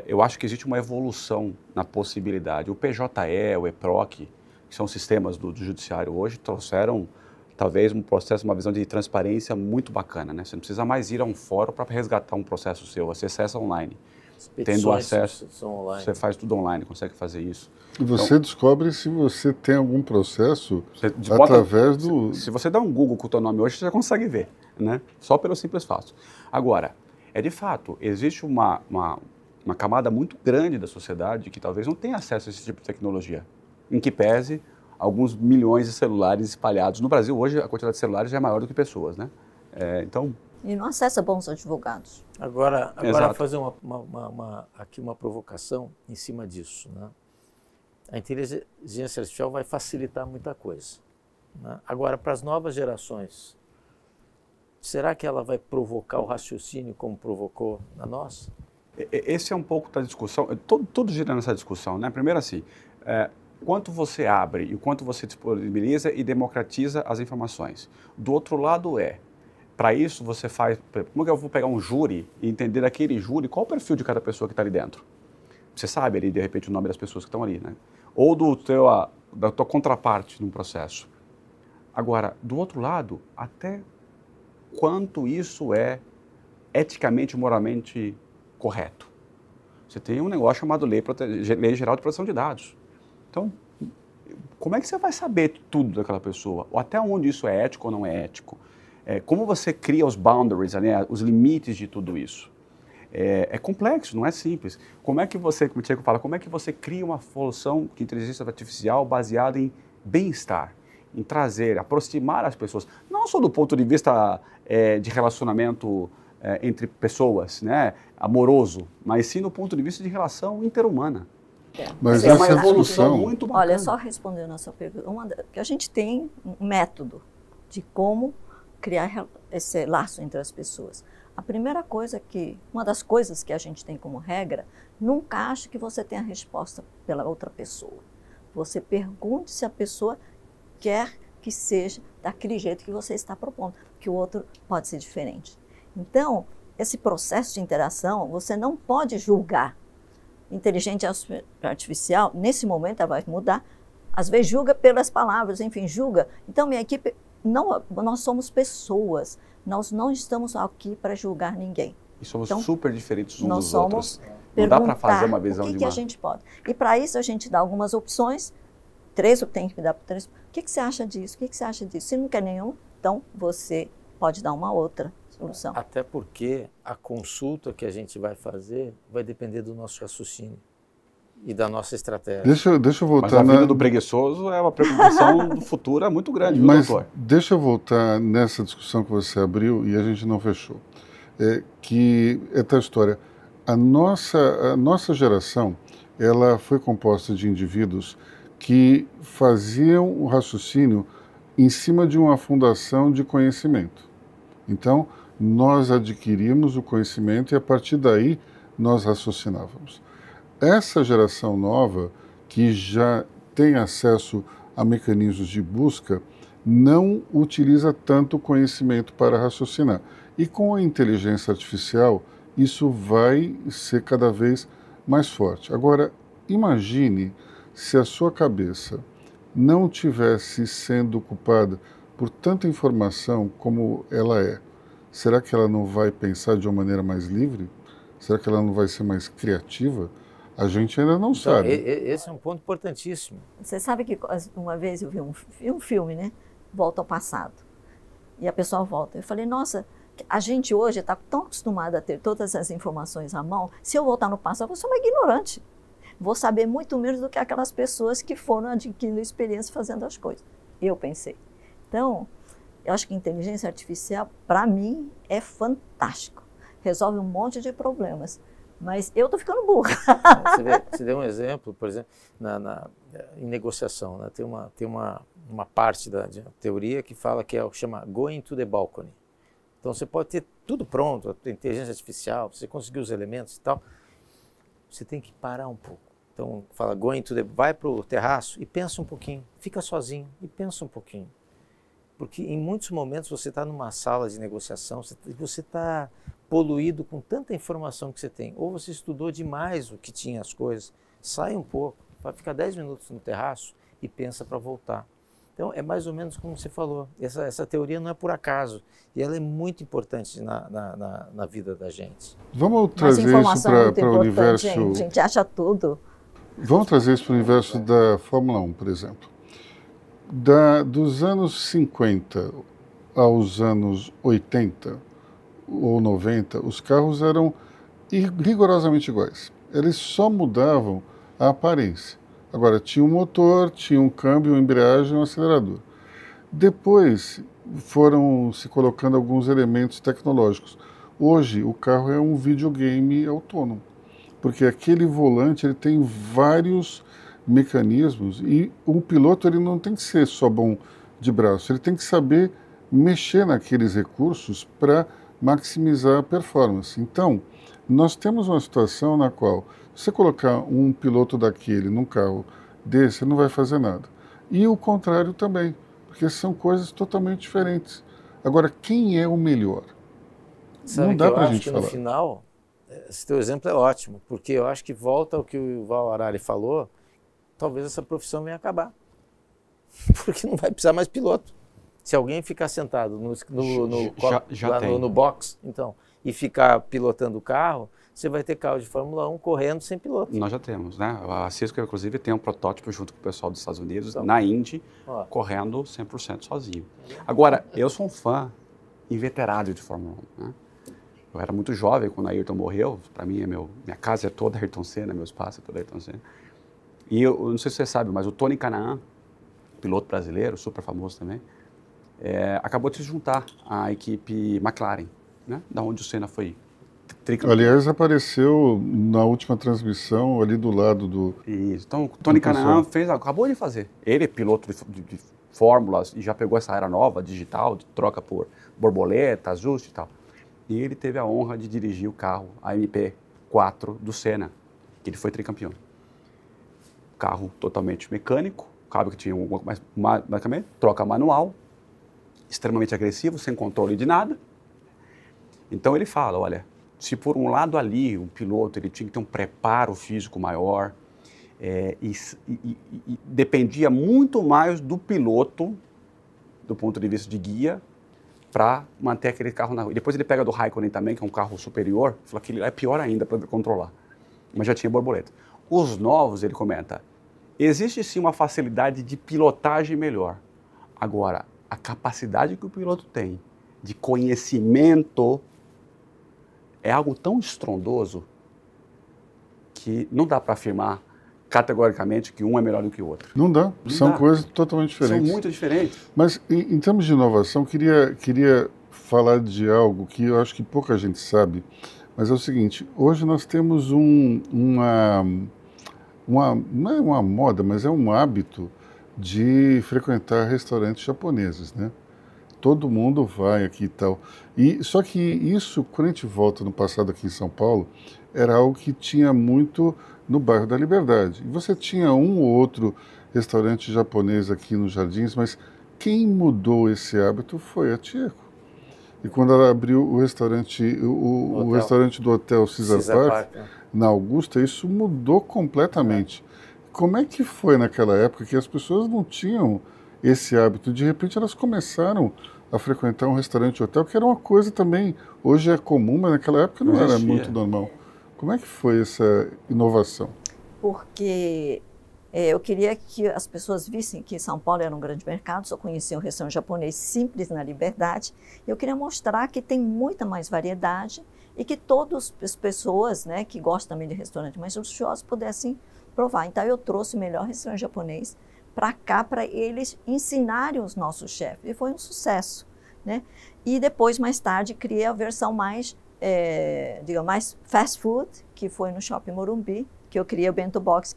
Eu acho que existe uma evolução na possibilidade. O PJE, o EPROC, que são sistemas do judiciário hoje, trouxeram talvez um processo, uma visão de transparência muito bacana, né? Você não precisa mais ir a um fórum para resgatar um processo seu, você acessa online. Tendo acesso, online. Você faz tudo online, consegue fazer isso. E você descobre se você tem algum processo através do... Se você dá um Google com o teu nome hoje, você já consegue ver, né? Só pelo simples fato. Agora, de fato, existe uma camada muito grande da sociedade que talvez não tenha acesso a esse tipo de tecnologia, em que pese alguns milhões de celulares espalhados. No Brasil, hoje, a quantidade de celulares já é maior do que pessoas, né? Então... E não acessa bons advogados. Agora fazer aqui uma provocação em cima disso, né? A inteligência artificial vai facilitar muita coisa, né? Agora, para as novas gerações, será que ela vai provocar o raciocínio como provocou na nossa? Esse é um pouco da discussão, tudo gira nessa discussão, né? Primeiro assim, quanto você abre e quanto você disponibiliza e democratiza as informações. Do outro lado para isso você faz, como é que eu vou pegar um júri e entender daquele júri qual o perfil de cada pessoa que está ali dentro? Você sabe ali, de repente, o nome das pessoas que estão ali, né? Ou da tua contraparte num processo. Agora, do outro lado, até quanto isso é eticamente e moralmente correto? Você tem um negócio chamado Lei Geral de Proteção de Dados. Então, como é que você vai saber tudo daquela pessoa? Ou até onde isso é ético ou não é ético? Como você cria os boundaries, né, os limites de tudo isso? É complexo, não é simples. Como é que você, como o Tiago fala, como é que você cria uma solução de inteligência artificial baseada em bem-estar, em aproximar as pessoas, não só do ponto de vista de relacionamento entre pessoas, né, amoroso, mas sim do ponto de vista de relação interhumana. Mas é uma essa evolução discussão muito bacana. Olha, só respondendo a sua pergunta, que a gente tem um método de como criar esse laço entre as pessoas. A primeira coisa uma das coisas que a gente tem como regra, nunca ache que você tem a resposta pela outra pessoa. Você pergunte se a pessoa quer que seja daquele jeito que você está propondo, que o outro pode ser diferente. Então, esse processo de interação, você não pode julgar. Inteligência artificial, nesse momento, ela vai mudar. Às vezes julga pelas palavras, enfim, julga. Então, minha equipe, nós somos pessoas. Nós não estamos aqui para julgar ninguém. E somos então, super diferentes uns nós dos outros. Não dá para fazer uma visão o que a gente pode. E para isso a gente dá algumas opções. 3, eu tenho que dar para 3. O que você acha disso? O que você acha disso? Se não quer nenhum, então você pode dar uma outra solução. Até porque a consulta que a gente vai fazer vai depender do nosso raciocínio. e da nossa estratégia. Deixa eu voltar. Mas a vida do preguiçoso é uma preocupação do futuro muito grande, viu, Mas doutor? deixa eu voltar nessa discussão que você abriu e a gente não fechou. Que é tal história. A nossa geração, ela foi composta de indivíduos que faziam o raciocínio em cima de uma fundação de conhecimento. Então, nós adquirimos o conhecimento e a partir daí nós raciocinávamos. Essa geração nova, que já tem acesso a mecanismos de busca, não utiliza tanto conhecimento para raciocinar. E com a inteligência artificial, isso vai ser cada vez mais forte. Agora, imagine se a sua cabeça não tivesse sendo ocupada por tanta informação como ela é. Será que ela não vai pensar de uma maneira mais livre? Será que ela não vai ser mais criativa? A gente ainda não sabe. Esse é um ponto importantíssimo. Você sabe que uma vez eu vi um filme, né? Volta ao Passado. E a pessoa volta. Eu falei, nossa, a gente hoje está tão acostumado a ter todas as informações à mão, se eu voltar no passado, eu vou ser uma ignorante. Vou saber muito menos do que aquelas pessoas que foram adquirindo experiência fazendo as coisas. Eu pensei. Então, eu acho que inteligência artificial, para mim, é fantástico. Resolve um monte de problemas. Mas eu estou ficando burra. Você deu um exemplo, por exemplo, em negociação. Né? Tem uma parte da teoria que fala que chama going to the balcony. Então você pode ter tudo pronto, a inteligência artificial, você conseguiu os elementos e tal. Você tem que parar um pouco. Então fala vai para o terraço e pensa um pouquinho. Fica sozinho e pensa um pouquinho. Porque em muitos momentos você está numa sala de negociação, você está poluído com tanta informação que você tem. Ou você estudou demais o que tinha as coisas, sai um pouco, vai ficar 10 minutos no terraço e pensa para voltar. Então é mais ou menos como você falou, essa teoria não é por acaso e ela é muito importante na vida da gente. Vamos trazer isso para o universo... A gente acha tudo. Vamos trazer isso para o universo da Fórmula 1, por exemplo. Dos anos 50 aos anos 80 ou 90, os carros eram rigorosamente iguais. Eles só mudavam a aparência. Agora, tinha um motor, tinha um câmbio, uma embreagem e um acelerador. Depois foram se colocando alguns elementos tecnológicos. Hoje, o carro é um videogame autônomo, porque aquele volante ele tem vários mecanismos e o piloto ele não tem que ser só bom de braço, ele tem que saber mexer naqueles recursos para maximizar a performance. Então, nós temos uma situação na qual, se você colocar um piloto daquele num carro desse, ele não vai fazer nada. E o contrário também, porque são coisas totalmente diferentes. Agora, quem é o melhor? Sabe não dá para a gente que falar. No final, esse teu exemplo é ótimo, porque eu acho que volta ao que o Val Harari falou, talvez essa profissão venha acabar. Porque não vai precisar mais piloto. Se alguém ficar sentado no box, então, e ficar pilotando o carro, você vai ter carro de Fórmula 1 correndo sem piloto. Nós já temos, né? A Cisco, inclusive, tem um protótipo junto com o pessoal dos Estados Unidos, então, na Indy, correndo 100% sozinho. Agora, eu sou um fã inveterado de Fórmula 1, né? Eu era muito jovem quando a Ayrton morreu. Para mim, minha casa é toda Ayrton Senna, meu espaço é todo Ayrton Senna. E eu não sei se você sabe, mas o Tony Kanaan, piloto brasileiro, super famoso também, acabou de se juntar à equipe McLaren, né? Da onde o Senna foi tricampeão. Aliás, apareceu na última transmissão ali do lado do... Isso. Então, o Tony Kanaan acabou de fazer. Ele é piloto de fórmulas e já pegou essa era nova, digital, de troca por borboleta, ajuste e tal. E ele teve a honra de dirigir o carro, a MP4 do Senna, que ele foi tricampeão. Carro totalmente mecânico, carro que tinha basicamente troca manual, extremamente agressivo, sem controle de nada. Então ele fala, olha, se por um lado ali o piloto ele tinha que ter um preparo físico maior, e dependia muito mais do piloto, do ponto de vista de guia, para manter aquele carro na rua. Depois ele pega do Raikkonen também, que é um carro superior, fala que ele é pior ainda para controlar, mas já tinha borboleta. Os novos, ele comenta, existe sim uma facilidade de pilotagem melhor. Agora, a capacidade que o piloto tem de conhecimento é algo tão estrondoso que não dá para afirmar categoricamente que um é melhor do que o outro. Não dá, são dá. coisas totalmente diferentes. São muito diferentes. Mas em termos de inovação, queria falar de algo que eu acho que pouca gente sabe, mas é o seguinte, hoje nós temos não é uma moda, mas é um hábito de frequentar restaurantes japoneses, né? Todo mundo vai aqui e tal. Só que isso, quando a gente volta no passado aqui em São Paulo, era algo que tinha muito no bairro da Liberdade. E você tinha um ou outro restaurante japonês aqui nos Jardins, mas quem mudou esse hábito foi a Tieco. E quando ela abriu o restaurante, o restaurante do Hotel Caesar Park, na Augusta, isso mudou completamente. Como é que foi naquela época que as pessoas não tinham esse hábito? De repente elas começaram a frequentar um restaurante hotel, que era uma coisa também, hoje é comum, mas naquela época não era muito normal. Como é que foi essa inovação? Porque eu queria que as pessoas vissem que São Paulo era um grande mercado, só conheciam o restaurante japonês simples na Liberdade. Eu queria mostrar que tem muita mais variedade e que todas as pessoas, né, que gostam também de restaurante mais luxuoso pudessem provar. Então eu trouxe o melhor restaurante japonês para cá, para eles ensinarem os nossos chefes. E foi um sucesso, né? E depois, mais tarde, criei a versão mais, mais fast food, que foi no Shopping Morumbi, que eu criei o Bento Box.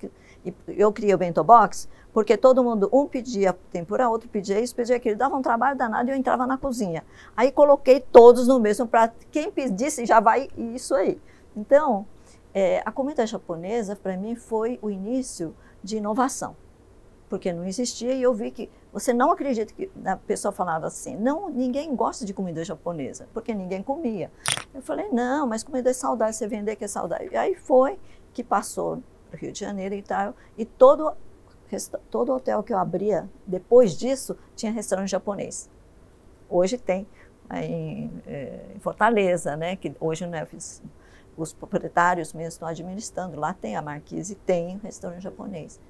Eu criei o Bento Box porque todo mundo, um pedia tempura, outro pedia isso, pedia aquilo. Dava um trabalho danado e eu entrava na cozinha. Aí coloquei todos no mesmo prato. Quem pedisse já vai isso aí. Então, a comida japonesa, para mim, foi o início de inovação. Porque não existia, e eu vi que você não acredita que a pessoa falava assim, não, ninguém gosta de comida japonesa, porque ninguém comia. Eu falei, não, mas comida é saudável, você vender que é saudável. E aí foi que passou para o Rio de Janeiro e tal, e todo hotel que eu abria, depois disso, tinha restaurante japonês. Hoje tem em Fortaleza, né, que hoje não é, os proprietários mesmo estão administrando, lá tem a Marquise, tem um restaurante japonês.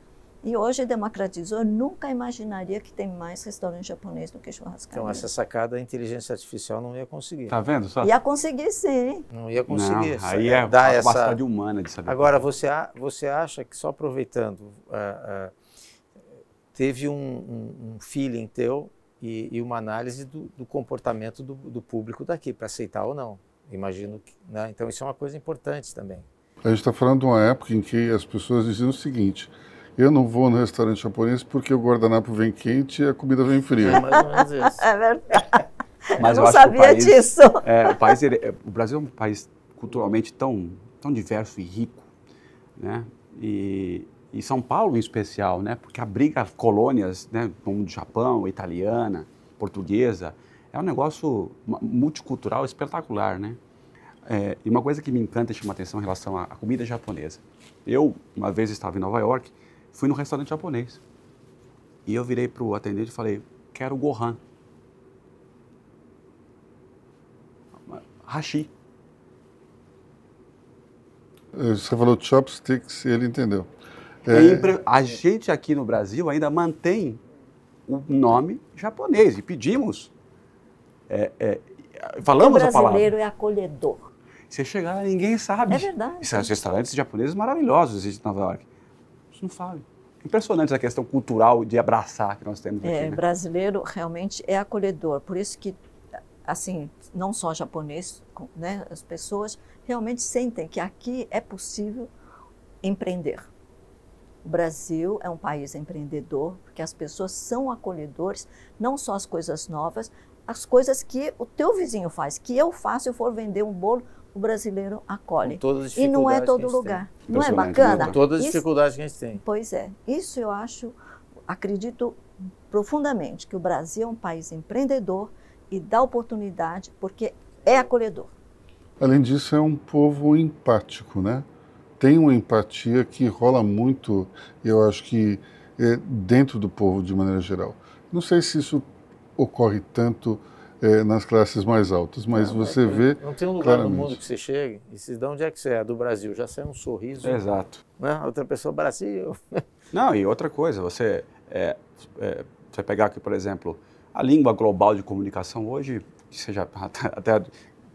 E hoje democratizou, eu nunca imaginaria que tem mais restaurante japonês do que churrascaria. Então essa sacada a inteligência artificial não ia conseguir. Tá vendo só? Ia conseguir sim. Não ia conseguir. Não, aí é a capacidade humana de saber. Agora, você acha que, só aproveitando, teve um feeling teu e uma análise do comportamento do público daqui, para aceitar ou não. Imagino que, né? Então isso é uma coisa importante também. A gente está falando de uma época em que as pessoas diziam o seguinte: eu não vou no restaurante japonês porque o guardanapo vem quente e a comida vem fria. É mais ou menos isso. É verdade. Mas eu não sabia disso. O Brasil é um país culturalmente tão diverso e rico, né? E São Paulo em especial, né? Porque abriga colônias, né? Como do Japão, italiana, portuguesa. É um negócio multicultural espetacular, né? E uma coisa que me encanta e chama atenção em relação à comida japonesa. Eu, uma vez estava em Nova York, fui num restaurante japonês. E eu virei para o atendente e falei, quero gohan. Hashi. Você falou chopsticks e ele entendeu. A gente aqui no Brasil ainda mantém o nome japonês e pedimos. Falamos a palavra. O brasileiro é acolhedor. Você chegar lá, ninguém sabe. É verdade. Esses restaurantes japoneses maravilhosos existem em Nova York. Isso não fala. Impressionante essa questão cultural de abraçar que nós temos aqui. Né? Brasileiro realmente é acolhedor. Por isso que, assim, não só japonês, né, as pessoas realmente sentem que aqui é possível empreender. O Brasil é um país empreendedor, porque as pessoas são acolhedores, não só as coisas novas, as coisas que o teu vizinho faz, que eu faço, eu for vender um bolo, o brasileiro acolhe. E não é todo lugar. Não é bacana? Com todas as dificuldades que a gente tem. Pois é. Isso eu acredito profundamente, que o Brasil é um país empreendedor e dá oportunidade, porque é acolhedor. Além disso, é um povo empático, né? Tem uma empatia que rola muito, eu acho que dentro do povo de maneira geral. Não sei se isso ocorre tanto nas classes mais altas, mas você vê não tem um lugar no mundo que você chegue e se dá onde é que você é, do Brasil, já sai um sorriso. Exato. Né? Outra pessoa, Brasil. Não, e outra coisa, você pegar aqui, por exemplo, a língua global de comunicação hoje, que seja até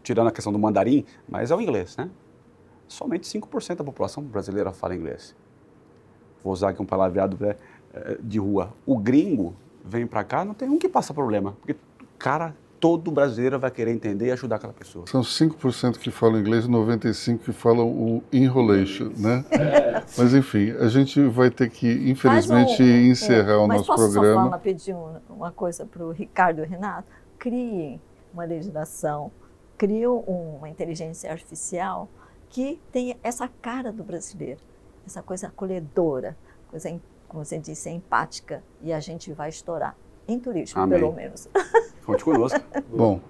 tirando a questão do mandarim, mas é o inglês, né? Somente 5% da população brasileira fala inglês. vou usar aqui um palavreado de rua, o gringo vem para cá, não tem um que passa problema, porque, cara, todo brasileiro vai querer entender e ajudar aquela pessoa. São 5% que falam inglês e 95% que falam o enrolation, né? Mas, enfim, a gente vai ter que, infelizmente, encerrar o nosso programa. Mas posso só pedir uma coisa para o Ricardo e o Renato? Criem uma legislação, criem uma inteligência artificial que tenha essa cara do brasileiro, essa coisa acolhedora, coisa, como você disse, empática, e a gente vai estourar. Em turismo, Amém. pelo menos. Conte conosco. Bom,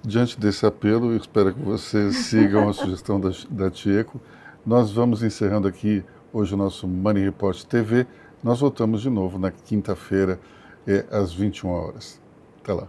diante desse apelo, eu espero que vocês sigam a sugestão da Tieco. Nós vamos encerrando aqui hoje o nosso Money Report TV. Nós voltamos de novo na quinta-feira, às 21 horas. Até lá.